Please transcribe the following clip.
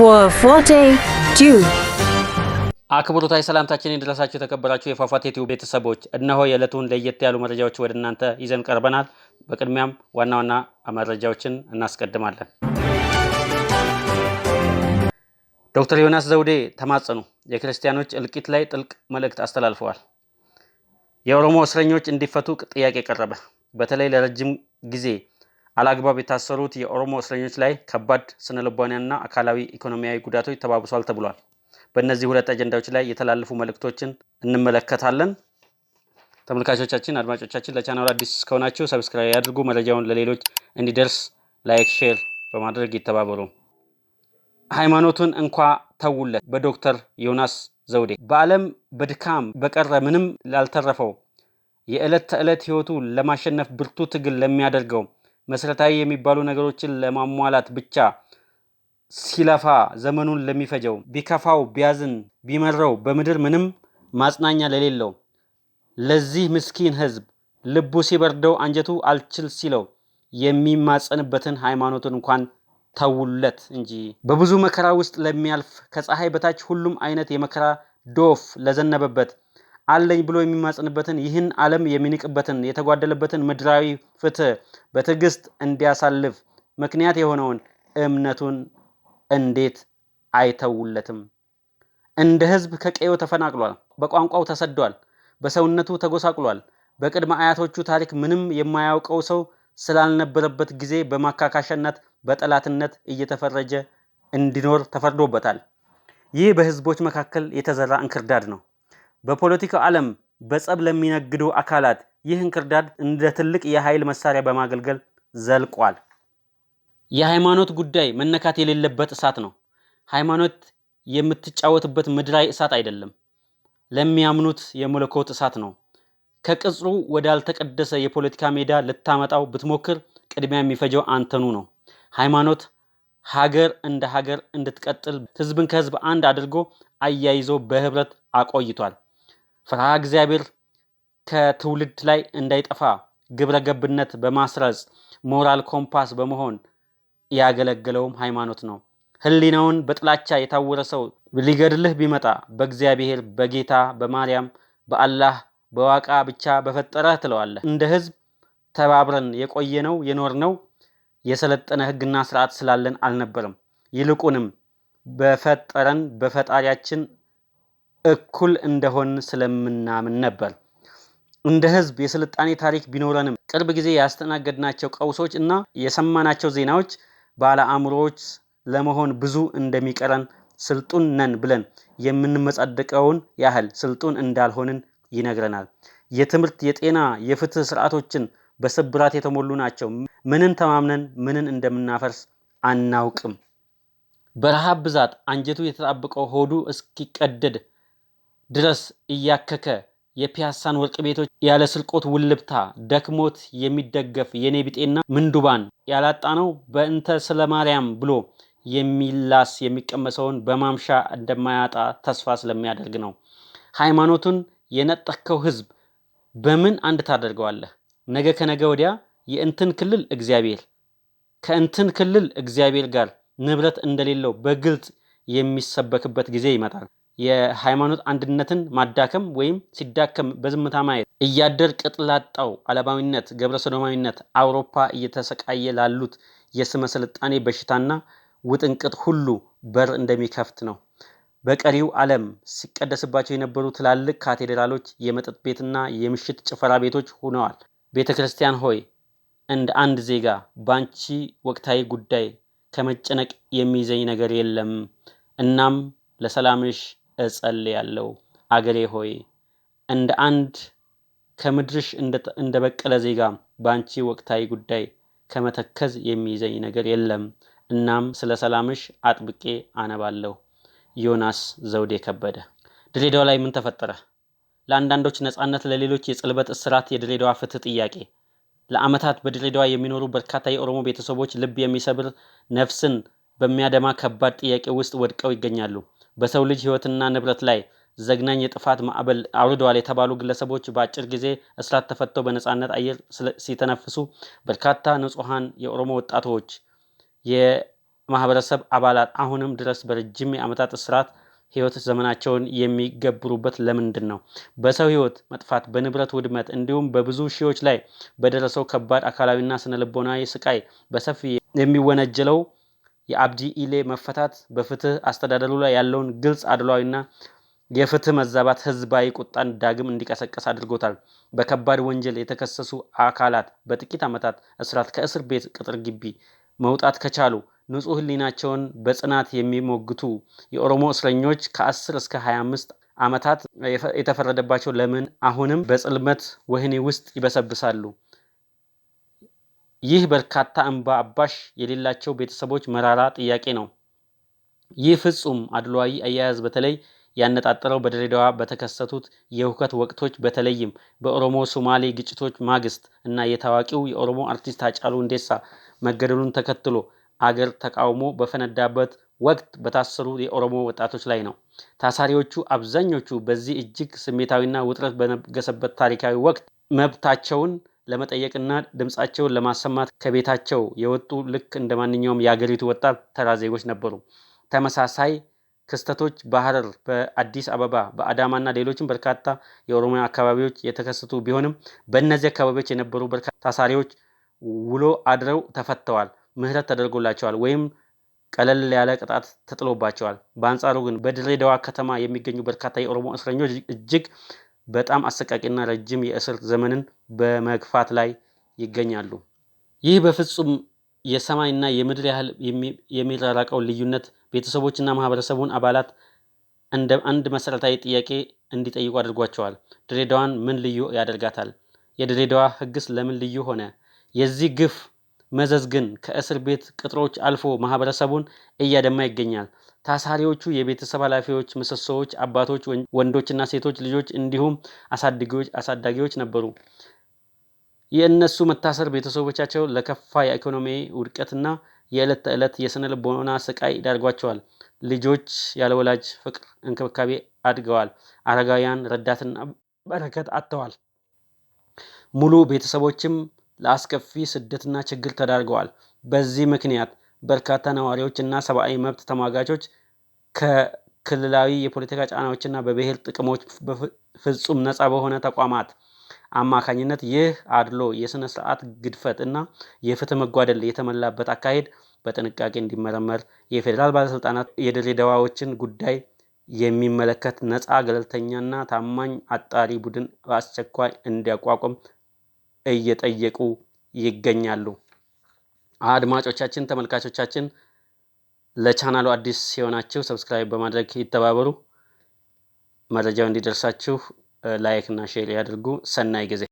for Forte Tube. አክብሮታዊ ሰላምታችን ይድረሳችሁ ተከበራችሁ የፏፏቴ ቲዩብ ቤተሰቦች እነሆ የዕለቱን ለየት ያሉ መረጃዎች ወደ እናንተ ይዘን ቀርበናል። በቅድሚያም ዋና ዋና መረጃዎችን እናስቀድማለን። ዶክተር ዮናስ ዘውዴ ተማጸኑ። የክርስቲያኖች እልቂት ላይ ጥልቅ መልእክት አስተላልፈዋል። የኦሮሞ እስረኞች እንዲፈቱ ጥያቄ ቀረበ። በተለይ ለረጅም ጊዜ አላግባብ የታሰሩት የኦሮሞ እስረኞች ላይ ከባድ ስነልቦናዊና አካላዊ ኢኮኖሚያዊ ጉዳቶች ተባብሷል ተብሏል። በእነዚህ ሁለት አጀንዳዎች ላይ የተላለፉ መልእክቶችን እንመለከታለን። ተመልካቾቻችን፣ አድማጮቻችን ለቻናሉ አዲስ ከሆናችሁ ሰብስክራይብ ያድርጉ። መረጃውን ለሌሎች እንዲደርስ ላይክ፣ ሼር በማድረግ ይተባበሩ። ሃይማኖቱን እንኳ ተውለት በዶክተር ዮናስ ዘውዴ በዓለም በድካም በቀረ ምንም ላልተረፈው የዕለት ተዕለት ህይወቱ ለማሸነፍ ብርቱ ትግል ለሚያደርገው መሰረታዊ የሚባሉ ነገሮችን ለማሟላት ብቻ ሲለፋ ዘመኑን ለሚፈጀው ቢከፋው ቢያዝን ቢመረው በምድር ምንም ማጽናኛ ለሌለው ለዚህ ምስኪን ህዝብ ልቡ ሲበርደው አንጀቱ አልችል ሲለው የሚማጸንበትን ሃይማኖቱን እንኳን ተውለት እንጂ በብዙ መከራ ውስጥ ለሚያልፍ ከፀሐይ በታች ሁሉም አይነት የመከራ ዶፍ ለዘነበበት አለኝ ብሎ የሚማጸንበትን ይህን ዓለም የሚንቅበትን የተጓደለበትን ምድራዊ ፍትህ በትዕግስት እንዲያሳልፍ ምክንያት የሆነውን እምነቱን እንዴት አይተውለትም? እንደ ህዝብ ከቀየው ተፈናቅሏል፣ በቋንቋው ተሰዷል፣ በሰውነቱ ተጎሳቅሏል። በቅድመ አያቶቹ ታሪክ ምንም የማያውቀው ሰው ስላልነበረበት ጊዜ በማካካሻነት በጠላትነት እየተፈረጀ እንዲኖር ተፈርዶበታል። ይህ በህዝቦች መካከል የተዘራ እንክርዳድ ነው። በፖለቲካው ዓለም በጸብ ለሚነግዱ አካላት ይህ እንክርዳድ እንደ ትልቅ የኃይል መሳሪያ በማገልገል ዘልቋል። የሃይማኖት ጉዳይ መነካት የሌለበት እሳት ነው። ሃይማኖት የምትጫወትበት ምድራዊ እሳት አይደለም። ለሚያምኑት የመለኮት እሳት ነው። ከቅጽሩ ወዳልተቀደሰ የፖለቲካ ሜዳ ልታመጣው ብትሞክር ቅድሚያ የሚፈጀው አንተኑ ነው። ሃይማኖት ሀገር እንደ ሀገር እንድትቀጥል ህዝብን ከህዝብ አንድ አድርጎ አያይዞ በህብረት አቆይቷል። ፍርሃ እግዚአብሔር ከትውልድ ላይ እንዳይጠፋ ግብረ ገብነት በማስረጽ ሞራል ኮምፓስ በመሆን ያገለገለውም ሃይማኖት ነው። ህሊናውን በጥላቻ የታወረ ሰው ሊገድልህ ቢመጣ በእግዚአብሔር በጌታ በማርያም በአላህ በዋቃ ብቻ በፈጠረህ ትለዋለህ። እንደ ህዝብ ተባብረን የቆየነው የኖርነው የሰለጠነ ህግና ስርዓት ስላለን አልነበረም። ይልቁንም በፈጠረን በፈጣሪያችን እኩል እንደሆን ስለምናምን ነበር። እንደ ህዝብ የስልጣኔ ታሪክ ቢኖረንም ቅርብ ጊዜ ያስተናገድናቸው ቀውሶች እና የሰማናቸው ዜናዎች ባለ አእምሮዎች ለመሆን ብዙ እንደሚቀረን ስልጡን ነን ብለን የምንመጻደቀውን ያህል ስልጡን እንዳልሆንን ይነግረናል። የትምህርት፣ የጤና፣ የፍትህ ስርዓቶችን በስብራት የተሞሉ ናቸው። ምንን ተማምነን ምንን እንደምናፈርስ አናውቅም። በረሃብ ብዛት አንጀቱ የተጣበቀው ሆዱ እስኪቀደድ ድረስ እያከከ የፒያሳን ወርቅ ቤቶች ያለ ስርቆት ውልብታ ደክሞት የሚደገፍ የኔቢጤና ምንዱባን ያላጣነው በእንተ ስለማርያም ብሎ የሚላስ የሚቀመሰውን በማምሻ እንደማያጣ ተስፋ ስለሚያደርግ ነው። ሃይማኖቱን የነጠከው ህዝብ በምን አንድ ታደርገዋለህ? ነገ ከነገ ወዲያ የእንትን ክልል እግዚአብሔር ከእንትን ክልል እግዚአብሔር ጋር ንብረት እንደሌለው በግልጽ የሚሰበክበት ጊዜ ይመጣል። የሃይማኖት አንድነትን ማዳከም ወይም ሲዳከም በዝምታ ማየት እያደር ቅጥላጣው ዓለማዊነት፣ ገብረ ሰዶማዊነት አውሮፓ እየተሰቃየ ላሉት የስመ ስልጣኔ በሽታና ውጥንቅጥ ሁሉ በር እንደሚከፍት ነው። በቀሪው ዓለም ሲቀደስባቸው የነበሩ ትላልቅ ካቴድራሎች የመጠጥ ቤትና የምሽት ጭፈራ ቤቶች ሆነዋል። ቤተ ክርስቲያን ሆይ እንደ አንድ ዜጋ ባንቺ ወቅታዊ ጉዳይ ከመጨነቅ የሚይዘኝ ነገር የለም። እናም ለሰላምሽ እጸልያለሁ። አገሬ ሆይ እንደ አንድ ከምድርሽ እንደበቀለ ዜጋ ባንቺ ወቅታዊ ጉዳይ ከመተከዝ የሚይዘኝ ነገር የለም። እናም ስለ ሰላምሽ አጥብቄ አነባለሁ። ዮናስ ዘውዴ ከበደ። ድሬዳዋ ላይ ምን ተፈጠረ? ለአንዳንዶች ነፃነት፣ ለሌሎች የጽልበት እስራት የድሬዳዋ ፍትህ ጥያቄ። ለአመታት በድሬዳዋ የሚኖሩ በርካታ የኦሮሞ ቤተሰቦች ልብ የሚሰብር ነፍስን በሚያደማ ከባድ ጥያቄ ውስጥ ወድቀው ይገኛሉ። በሰው ልጅ ህይወትና ንብረት ላይ ዘግናኝ የጥፋት ማዕበል አውርደዋል የተባሉ ግለሰቦች በአጭር ጊዜ እስራት ተፈተው በነፃነት አየር ሲተነፍሱ፣ በርካታ ንጹሃን የኦሮሞ ወጣቶች ማህበረሰብ አባላት አሁንም ድረስ በረጅም የዓመታት እስራት ህይወት ዘመናቸውን የሚገብሩበት ለምንድን ነው? በሰው ህይወት መጥፋት፣ በንብረት ውድመት እንዲሁም በብዙ ሺዎች ላይ በደረሰው ከባድ አካላዊና ስነልቦናዊ ስቃይ በሰፊ የሚወነጀለው የአብዲ ኢሌ መፈታት በፍትህ አስተዳደሩ ላይ ያለውን ግልጽ አድሏዊና የፍትህ መዛባት ህዝባዊ ቁጣን ዳግም እንዲቀሰቀስ አድርጎታል። በከባድ ወንጀል የተከሰሱ አካላት በጥቂት ዓመታት እስራት ከእስር ቤት ቅጥር ግቢ መውጣት ከቻሉ ንጹህ ህሊናቸውን በጽናት የሚሞግቱ የኦሮሞ እስረኞች ከ10 እስከ 25 ዓመታት የተፈረደባቸው ለምን አሁንም በጽልመት ወህኒ ውስጥ ይበሰብሳሉ? ይህ በርካታ እንባ አባሽ የሌላቸው ቤተሰቦች መራራ ጥያቄ ነው። ይህ ፍጹም አድሏዊ አያያዝ በተለይ ያነጣጠረው በድሬዳዋ በተከሰቱት የሁከት ወቅቶች በተለይም በኦሮሞ ሶማሌ ግጭቶች ማግስት እና የታዋቂው የኦሮሞ አርቲስት ሃጫሉ ሁንዴሳ መገደሉን ተከትሎ አገር ተቃውሞ በፈነዳበት ወቅት በታሰሩ የኦሮሞ ወጣቶች ላይ ነው። ታሳሪዎቹ አብዛኞቹ በዚህ እጅግ ስሜታዊና ውጥረት በነገሰበት ታሪካዊ ወቅት መብታቸውን ለመጠየቅና ድምጻቸውን ለማሰማት ከቤታቸው የወጡ ልክ እንደማንኛውም የአገሪቱ ወጣት ተራ ዜጎች ነበሩ። ተመሳሳይ ክስተቶች በሐረር፣ በአዲስ አበባ፣ በአዳማና ሌሎችም በርካታ የኦሮሚያ አካባቢዎች የተከሰቱ ቢሆንም በእነዚህ አካባቢዎች የነበሩ በርካታ ታሳሪዎች ውሎ አድረው ተፈተዋል፣ ምህረት ተደርጎላቸዋል ወይም ቀለል ያለ ቅጣት ተጥሎባቸዋል። በአንጻሩ ግን በድሬዳዋ ከተማ የሚገኙ በርካታ የኦሮሞ እስረኞች እጅግ በጣም አሰቃቂና ረጅም የእስር ዘመንን በመግፋት ላይ ይገኛሉ። ይህ በፍጹም የሰማይና የምድር ያህል የሚራራቀው ልዩነት ቤተሰቦችና ማህበረሰቡን አባላት እንደ አንድ መሰረታዊ ጥያቄ እንዲጠይቁ አድርጓቸዋል። ድሬዳዋን ምን ልዩ ያደርጋታል? የድሬዳዋ ህግስ ለምን ልዩ ሆነ? የዚህ ግፍ መዘዝ ግን ከእስር ቤት ቅጥሮች አልፎ ማህበረሰቡን እያደማ ይገኛል። ታሳሪዎቹ የቤተሰብ ኃላፊዎች፣ ምሰሶዎች፣ አባቶች፣ ወንዶችና ሴቶች ልጆች እንዲሁም አሳዳጊዎች ነበሩ። የእነሱ መታሰር ቤተሰቦቻቸው ለከፋ የኢኮኖሚ ውድቀትና የዕለት ተዕለት የስነ ልቦና ስቃይ ዳርጓቸዋል። ልጆች ያለ ወላጅ ፍቅር እንክብካቤ አድገዋል። አረጋውያን ረዳትና በረከት አጥተዋል። ሙሉ ቤተሰቦችም ለአስከፊ ስደትና ችግር ተዳርገዋል። በዚህ ምክንያት በርካታ ነዋሪዎች እና ሰብአዊ መብት ተሟጋቾች ከክልላዊ የፖለቲካ ጫናዎችና በብሔር ጥቅሞች ፍጹም ነፃ በሆነ ተቋማት አማካኝነት ይህ አድሎ፣ የስነ ስርዓት ግድፈት እና የፍትህ መጓደል የተሞላበት አካሄድ በጥንቃቄ እንዲመረመር የፌዴራል ባለስልጣናት የድሬዳዋዎችን ጉዳይ የሚመለከት ነፃ፣ ገለልተኛና ታማኝ አጣሪ ቡድን በአስቸኳይ እንዲያቋቁም እየጠየቁ ይገኛሉ። አድማጮቻችን፣ ተመልካቾቻችን ለቻናሉ አዲስ የሆናችሁ ሰብስክራይብ በማድረግ ይተባበሩ። መረጃው እንዲደርሳችሁ ላይክ እና ሼር ያድርጉ። ሰናይ ጊዜ